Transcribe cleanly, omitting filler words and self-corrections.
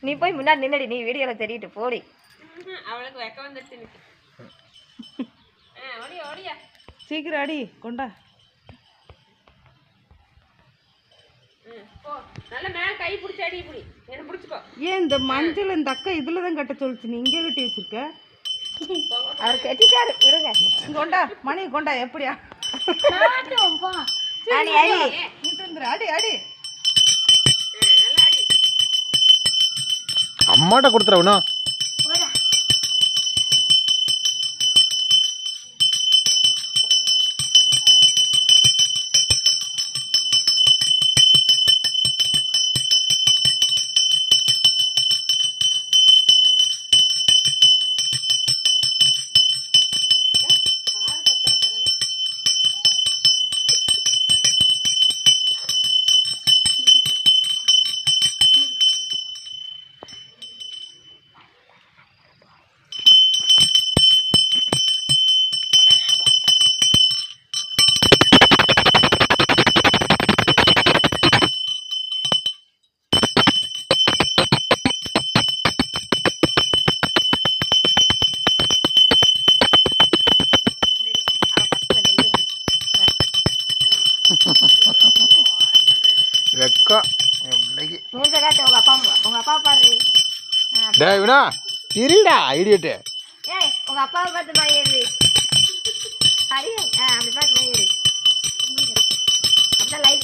நீ போய் முன்னாடி நின்னடி, நீ வீடியோவில் தெரியிட்டு போடி. அவளுக்கு வெக்க வந்துடுச்சு. ஓடியா ஓடியா, சீக்கிரம் அடி கொண்டா. போ, நல்ல மேல கை பிடிச்சி அடி. இப்படி என்ன பிடிச்சிக்கோ. ஏன் இந்த மஞ்சள் இந்த அக்கா இதுல தான் கட்ட சொல்லிச்சு, நீ இங்கே கட்டி வச்சிருக்க? அவர் கட்டிட்டாரு, விடுங்க. கொண்டா மணி கொண்டா. எப்படியா அடி அடி அடி அடி. நல்லா அடி. அம்மாட்ட கொடுத்துறவனா? வெக்கா பிள்ளைக்கு. மூஞ்ச காட்டு, உங்க அப்பா பாரு. டேய் வினா இருடா ஐடியட்டு. ஏய், உங்க அப்பாவை பார்த்து மயிறு. ஹரி, அப்படி பார்த்து மயிறு. அப்படிதான் லைக்